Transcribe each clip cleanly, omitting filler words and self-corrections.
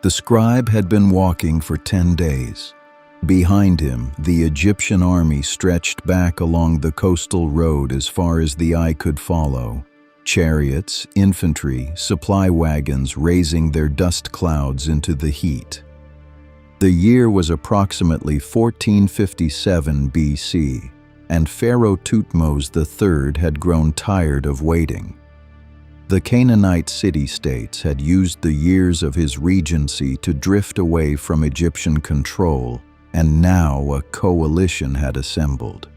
The scribe had been walking for 10 days. Behind him, the Egyptian army stretched back along the coastal road as far as the eye could follow. Chariots, infantry, supply wagons raising their dust clouds into the heat. The year was approximately 1457 BC, and Pharaoh Thutmose III had grown tired of waiting. The Canaanite city-states had used the years of his regency to drift away from Egyptian control, and now a coalition had assembled.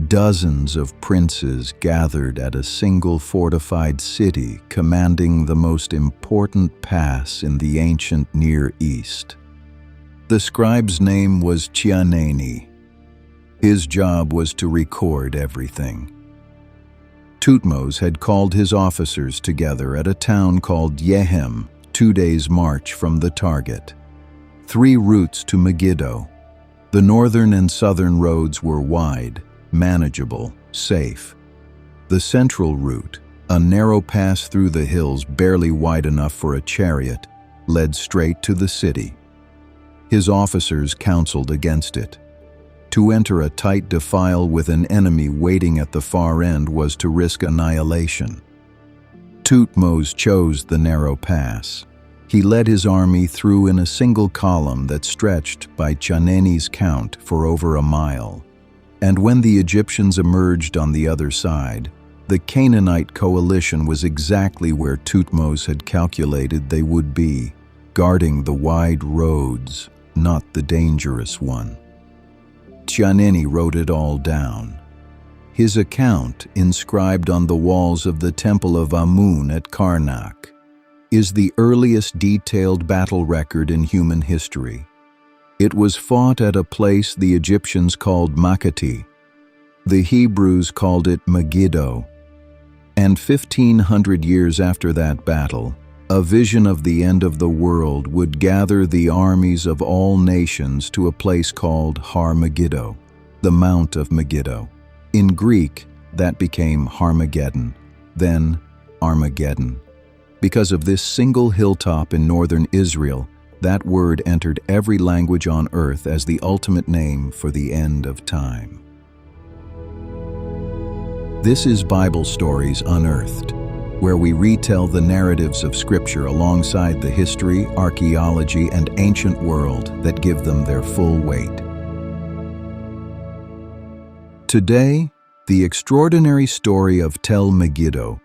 Dozens of princes gathered at a single fortified city commanding the most important pass in the ancient Near East. The scribe's name was Chianani. His job was to record everything. Thutmose had called his officers together at a town called Yehem, 2 days' march from the target. 3 routes to Megiddo. The northern and southern roads were wide, manageable, safe. The central route, a narrow pass through the hills barely wide enough for a chariot, led straight to the city. His officers counseled against it. To enter a tight defile with an enemy waiting at the far end was to risk annihilation. Thutmose chose the narrow pass. He led his army through in a single column that stretched, by Chianani's count, for over a mile. And when the Egyptians emerged on the other side, the Canaanite coalition was exactly where Thutmose had calculated they would be, guarding the wide roads, not the dangerous one. Chianani wrote it all down. His account, inscribed on the walls of the Temple of Amun at Karnak, is the earliest detailed battle record in human history. It was fought at a place the Egyptians called Makati. The Hebrews called it Megiddo. And 1,500 years after that battle, a vision of the end of the world would gather the armies of all nations to a place called Armageddon, the Mount of Megiddo. In Greek, that became Armageddon, then Armageddon. Because of this single hilltop in northern Israel, that word entered every language on earth as the ultimate name for the end of time. This is Bible Stories Unearthed, where we retell the narratives of Scripture alongside the history, archaeology, and ancient world that give them their full weight. Today, the extraordinary story of Tel Megiddo,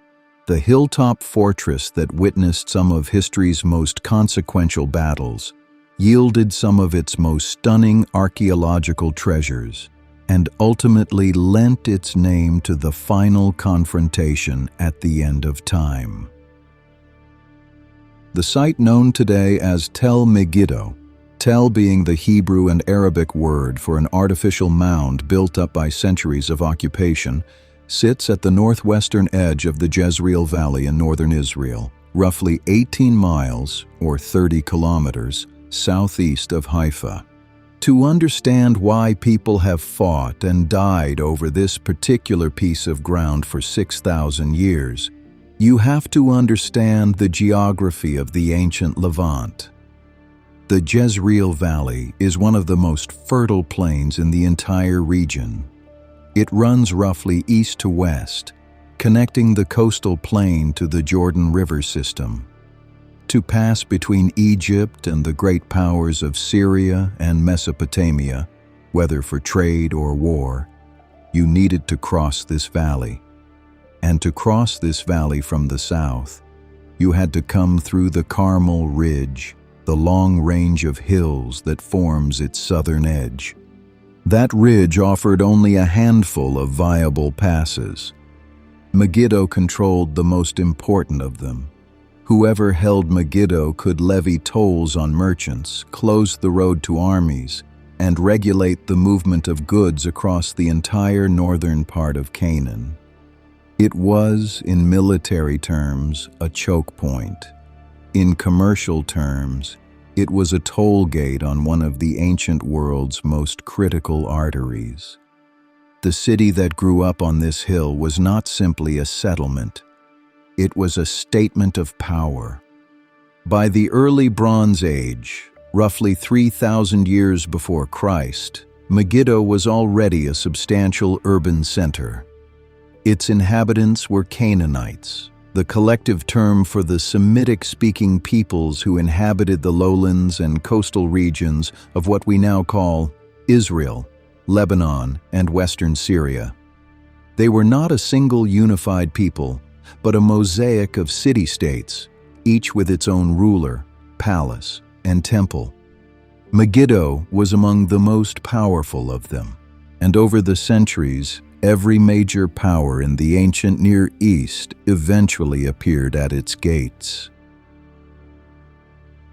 the hilltop fortress that witnessed some of history's most consequential battles, yielded some of its most stunning archaeological treasures, and ultimately lent its name to the final confrontation at the end of time. The site known today as Tel Megiddo, Tel being the Hebrew and Arabic word for an artificial mound built up by centuries of occupation, sits at the northwestern edge of the Jezreel Valley in northern Israel, roughly 18 miles, or 30 kilometers, southeast of Haifa. To understand why people have fought and died over this particular piece of ground for 6,000 years, you have to understand the geography of the ancient Levant. The Jezreel Valley is one of the most fertile plains in the entire region. It runs roughly east to west, connecting the coastal plain to the Jordan River system. To pass between Egypt and the great powers of Syria and Mesopotamia, whether for trade or war, you needed to cross this valley. And to cross this valley from the south, you had to come through the Carmel Ridge, the long range of hills that forms its southern edge. That ridge offered only a handful of viable passes. Megiddo controlled the most important of them. Whoever held Megiddo could levy tolls on merchants, close the road to armies, and regulate the movement of goods across the entire northern part of Canaan. It was, in military terms, a choke point. In commercial terms, it was a toll gate on one of the ancient world's most critical arteries. The city that grew up on this hill was not simply a settlement. It was a statement of power. By the early Bronze Age, roughly 3,000 years before Christ, Megiddo was already a substantial urban center. Its inhabitants were Canaanites, the collective term for the Semitic-speaking peoples who inhabited the lowlands and coastal regions of what we now call Israel, Lebanon, and western Syria. They were not a single unified people, but a mosaic of city-states, each with its own ruler, palace, and temple. Megiddo was among the most powerful of them, and over the centuries, every major power in the ancient Near East eventually appeared at its gates.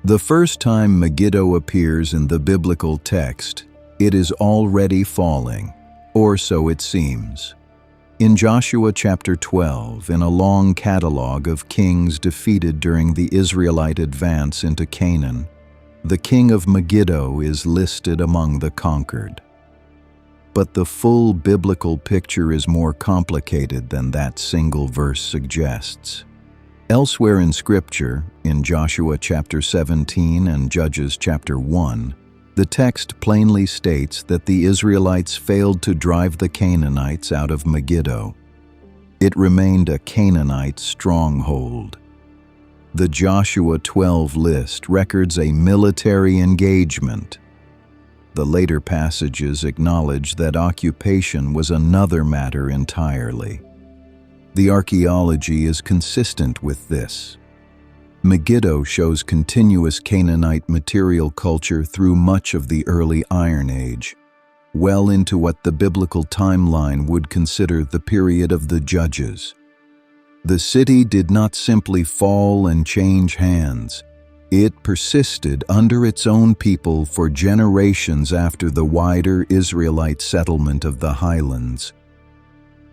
The first time Megiddo appears in the biblical text, it is already falling, or so it seems. In Joshua chapter 12, in a long catalog of kings defeated during the Israelite advance into Canaan, the king of Megiddo is listed among the conquered. But the full biblical picture is more complicated than that single verse suggests. Elsewhere in Scripture, in Joshua chapter 17 and Judges chapter 1, the text plainly states that the Israelites failed to drive the Canaanites out of Megiddo. It remained a Canaanite stronghold. The Joshua 12 list records a military engagement. The later passages acknowledge that occupation was another matter entirely. The archaeology is consistent with this. Megiddo shows continuous Canaanite material culture through much of the early Iron Age, well into what the biblical timeline would consider the period of the Judges. The city did not simply fall and change hands. It persisted under its own people for generations after the wider Israelite settlement of the highlands.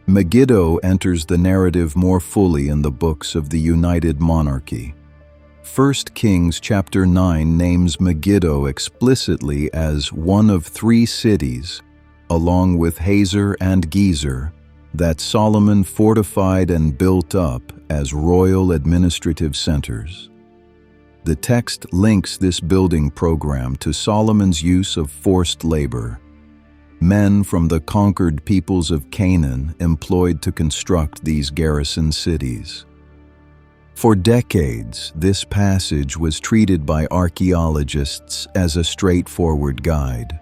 Megiddo enters the narrative more fully in the books of the United Monarchy. 1 Kings chapter 9 names Megiddo explicitly as one of 3 cities, along with Hazor and Gezer, that Solomon fortified and built up as royal administrative centers. The text links this building program to Solomon's use of forced labor, men from the conquered peoples of Canaan employed to construct these garrison cities. For decades, this passage was treated by archaeologists as a straightforward guide.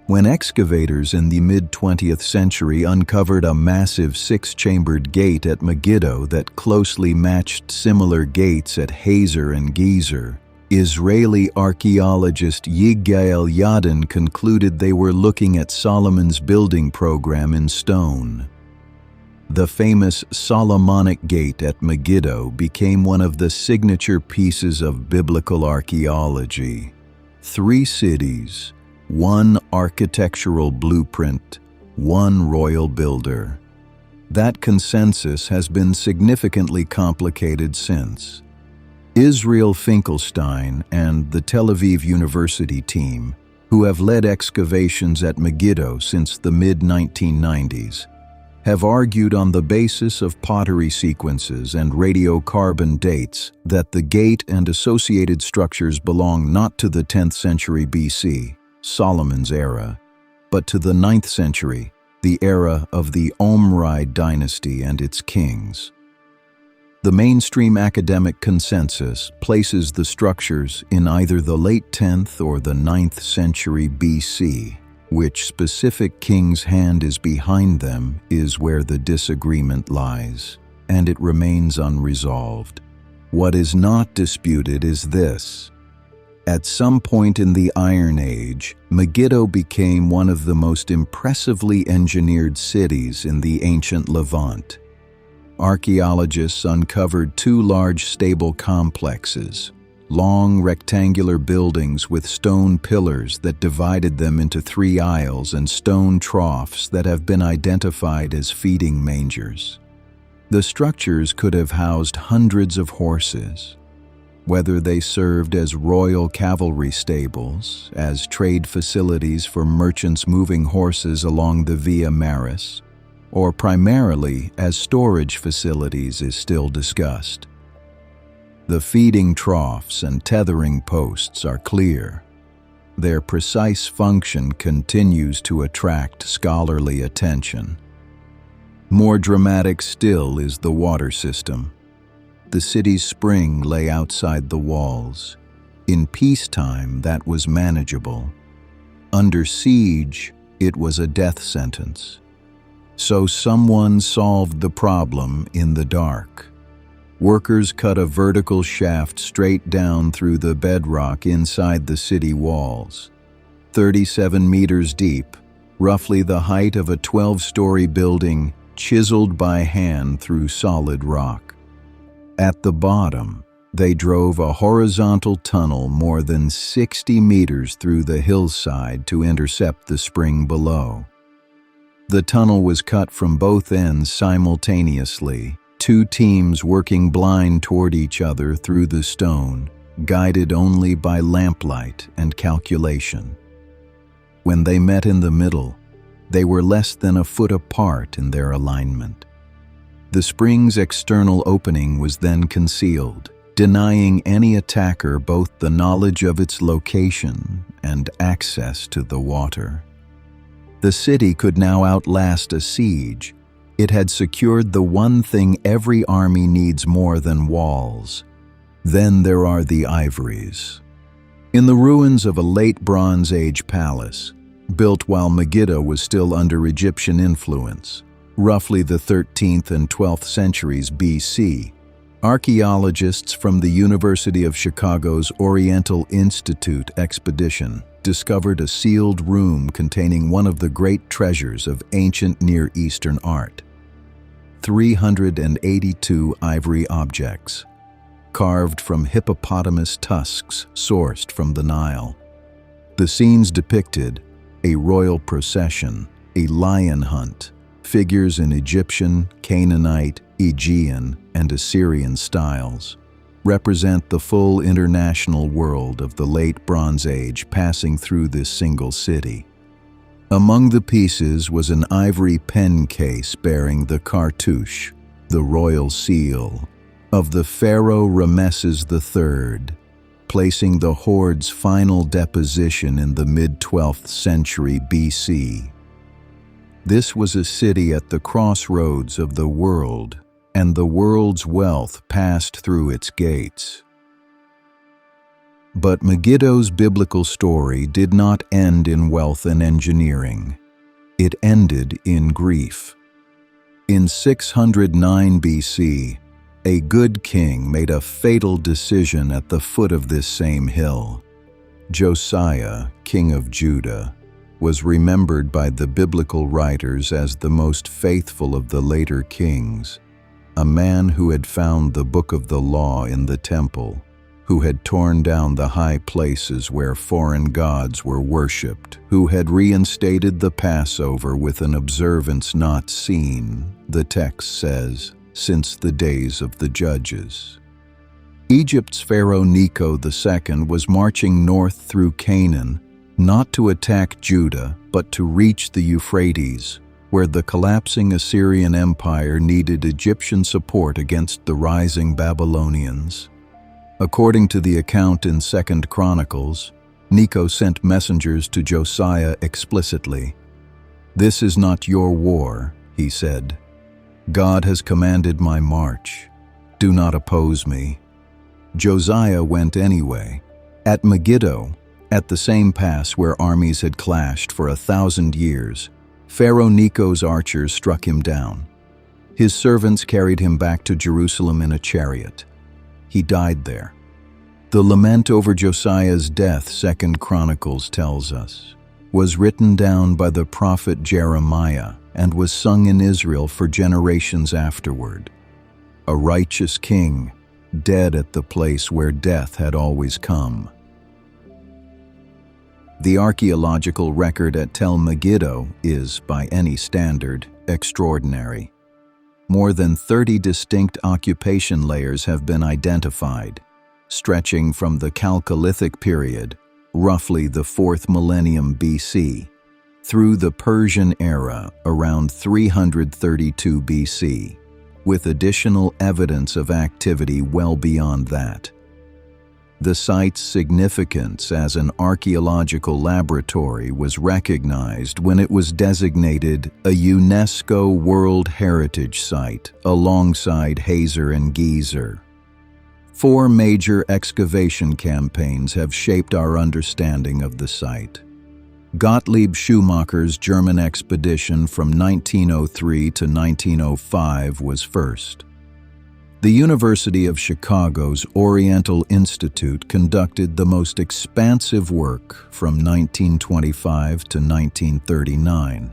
When excavators in the mid-20th century uncovered a massive 6-chambered gate at Megiddo that closely matched similar gates at Hazor and Gezer, Israeli archaeologist Yigael Yadin concluded they were looking at Solomon's building program in stone. The famous Solomonic gate at Megiddo became one of the signature pieces of biblical archaeology. 3 cities, 1 architectural blueprint, 1 royal builder. That consensus has been significantly complicated since. Israel Finkelstein and the Tel Aviv University team, who have led excavations at Megiddo since the mid-1990s, have argued on the basis of pottery sequences and radiocarbon dates that the gate and associated structures belong not to the 10th century BC, Solomon's era, but to the 9th century, the era of the Omride dynasty and its kings. The mainstream academic consensus places the structures in either the late 10th or the 9th century BC. Which specific king's hand is behind them is where the disagreement lies, and it remains unresolved. What is not disputed is this. At some point in the Iron Age, Megiddo became one of the most impressively engineered cities in the ancient Levant. Archaeologists uncovered 2 large stable complexes, long rectangular buildings with stone pillars that divided them into 3 aisles and stone troughs that have been identified as feeding mangers. The structures could have housed hundreds of horses. Whether they served as royal cavalry stables, as trade facilities for merchants moving horses along the Via Maris, or primarily as storage facilities is still discussed. The feeding troughs and tethering posts are clear. Their precise function continues to attract scholarly attention. More dramatic still is the water system. The city's spring lay outside the walls. In peacetime, that was manageable. Under siege, it was a death sentence. So someone solved the problem in the dark. Workers cut a vertical shaft straight down through the bedrock inside the city walls. 37 meters deep, roughly the height of a 12-story building, chiseled by hand through solid rock. At the bottom, they drove a horizontal tunnel more than 60 meters through the hillside to intercept the spring below. The tunnel was cut from both ends simultaneously, two teams working blind toward each other through the stone, guided only by lamplight and calculation. When they met in the middle, they were less than a foot apart in their alignment. The spring's external opening was then concealed, denying any attacker both the knowledge of its location and access to the water. The city could now outlast a siege. It had secured the one thing every army needs more than walls. Then there are the Ivories. In the ruins of a late Bronze Age palace, built while Megiddo was still under Egyptian influence, roughly the 13th and 12th centuries BC, archaeologists from the University of Chicago's Oriental Institute expedition discovered a sealed room containing one of the great treasures of ancient Near Eastern art. 382 ivory objects, carved from hippopotamus tusks sourced from the Nile. The scenes depicted a royal procession, a lion hunt, figures in Egyptian, Canaanite, Aegean, and Assyrian styles, represent the full international world of the late Bronze Age passing through this single city. Among the pieces was an ivory pen case bearing the cartouche, the royal seal, of the pharaoh Ramesses III, placing the horde's final deposition in the mid-12th century BC. This was a city at the crossroads of the world, and the world's wealth passed through its gates. But Megiddo's biblical story did not end in wealth and engineering. It ended in grief. In 609 BC, a good king made a fatal decision at the foot of this same hill. Josiah, king of Judah, was remembered by the biblical writers as the most faithful of the later kings, a man who had found the book of the law in the temple, who had torn down the high places where foreign gods were worshipped, who had reinstated the Passover with an observance not seen, the text says, since the days of the judges. Egypt's Pharaoh Necho II was marching north through Canaan, not to attack Judah, but to reach the Euphrates, where the collapsing Assyrian Empire needed Egyptian support against the rising Babylonians. According to the account in 2 Chronicles, Necho sent messengers to Josiah explicitly. "This is not your war," he said. "God has commanded my march. Do not oppose me." Josiah went anyway. At Megiddo, at the same pass where armies had clashed for 1,000 years, Pharaoh Necho's archers struck him down. His servants carried him back to Jerusalem in a chariot. He died there. The lament over Josiah's death, 2 Chronicles tells us, was written down by the prophet Jeremiah and was sung in Israel for generations afterward. A righteous king, dead at the place where death had always come. The archaeological record at Tel Megiddo is, by any standard, extraordinary. More than 30 distinct occupation layers have been identified, stretching from the Chalcolithic period, roughly the 4th millennium BC, through the Persian era around 332 BC. with additional evidence of activity well beyond that. The site's significance as an archaeological laboratory was recognized when it was designated a UNESCO World Heritage Site alongside Hazor and Gezer. 4 major excavation campaigns have shaped our understanding of the site. Gottlieb Schumacher's German expedition from 1903 to 1905 was first. The University of Chicago's Oriental Institute conducted the most expansive work from 1925 to 1939.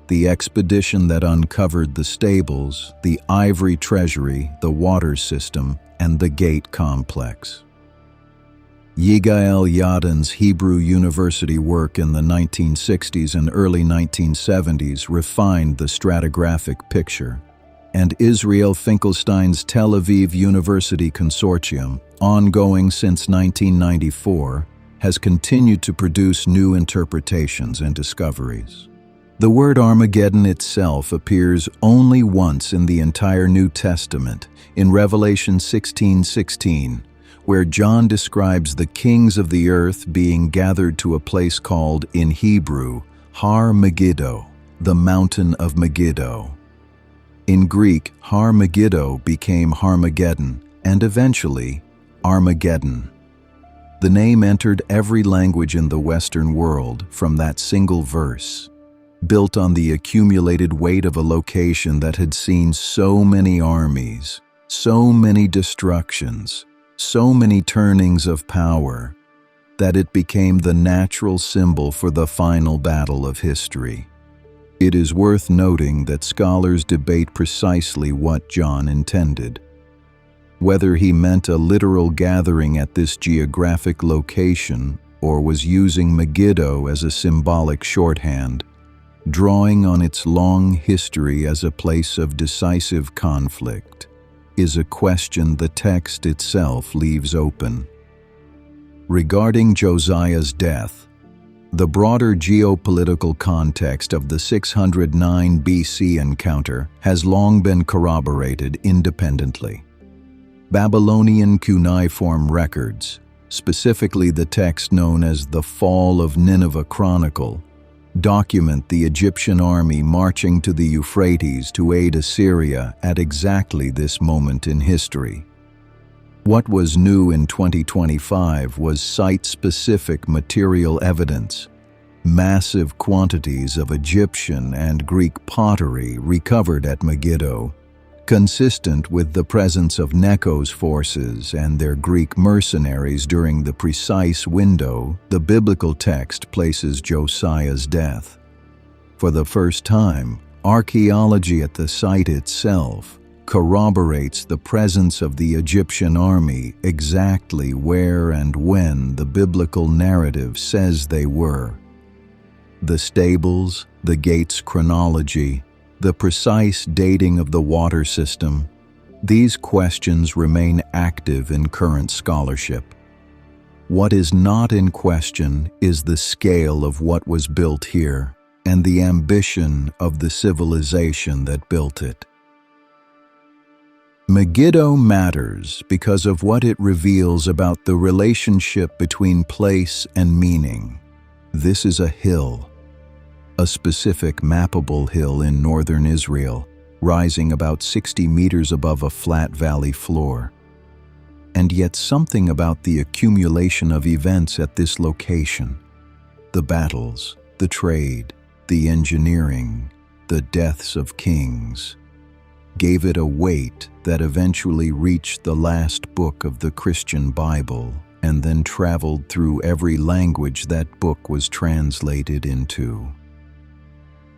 The expedition that uncovered the stables, the Ivory treasury, the water system, and the gate complex. Yigael Yadin's Hebrew University work in the 1960s and early 1970s refined the stratigraphic picture, and Israel Finkelstein's Tel Aviv University Consortium, ongoing since 1994, has continued to produce new interpretations and discoveries. The word Armageddon itself appears only once in the entire New Testament, in Revelation 16:16, where John describes the kings of the earth being gathered to a place called, in Hebrew, Har Megiddo, the mountain of Megiddo. In Greek, Har Megiddo became Harmageddon, and eventually, Armageddon. The name entered every language in the Western world from that single verse, built on the accumulated weight of a location that had seen so many armies, so many destructions, so many turnings of power, that it became the natural symbol for the final battle of history. It is worth noting that scholars debate precisely what John intended. Whether he meant a literal gathering at this geographic location or was using Megiddo as a symbolic shorthand, drawing on its long history as a place of decisive conflict, is a question the text itself leaves open. Regarding Josiah's death, the broader geopolitical context of the 609 BC encounter has long been corroborated independently. Babylonian cuneiform records, specifically the text known as the Fall of Nineveh Chronicle, document the Egyptian army marching to the Euphrates to aid Assyria at exactly this moment in history. What was new in 2025 was site-specific material evidence. Massive quantities of Egyptian and Greek pottery recovered at Megiddo, consistent with the presence of Necho's forces and their Greek mercenaries during the precise window the biblical text places Josiah's death. For the first time, archaeology at the site itself corroborates the presence of the Egyptian army exactly where and when the biblical narrative says they were. The stables, the gates' chronology, the precise dating of the water system, these questions remain active in current scholarship. What is not in question is the scale of what was built here and the ambition of the civilization that built it. Megiddo matters because of what it reveals about the relationship between place and meaning. This is a hill, a specific mappable hill in northern Israel, rising about 60 meters above a flat valley floor. And yet something about the accumulation of events at this location, the battles, the trade, the engineering, the deaths of kings, gave it a weight that eventually reached the last book of the Christian Bible and then traveled through every language that book was translated into.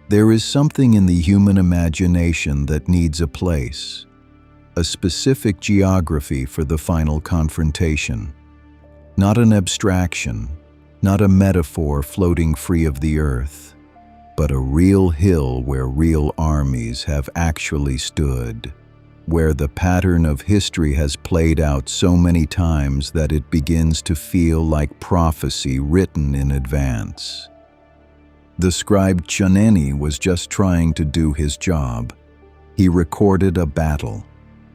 There is something in the human imagination that needs a place, a specific geography for the final confrontation. Not an abstraction, not a metaphor floating free of the earth, but a real hill where real armies have actually stood, where the pattern of history has played out so many times that it begins to feel like prophecy written in advance. The scribe Chaneni was just trying to do his job, He recorded a battle.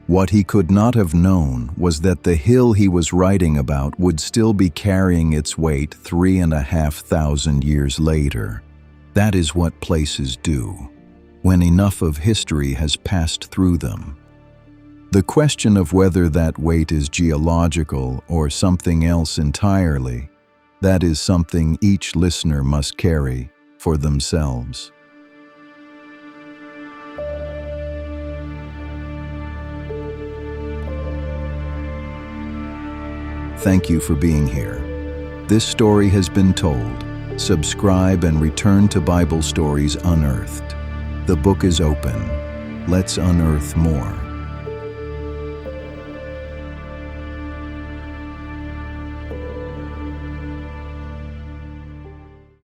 What he could not have known was that the hill he was writing about would still be carrying its weight 3,500 years later. That is what places do, when enough of history has passed through them. The question of whether that weight is geological or something else entirely, that is something each listener must carry for themselves. Thank you for being here. This story has been told. Subscribe and return to Bible Stories Unearthed. The book is open. Let's unearth more.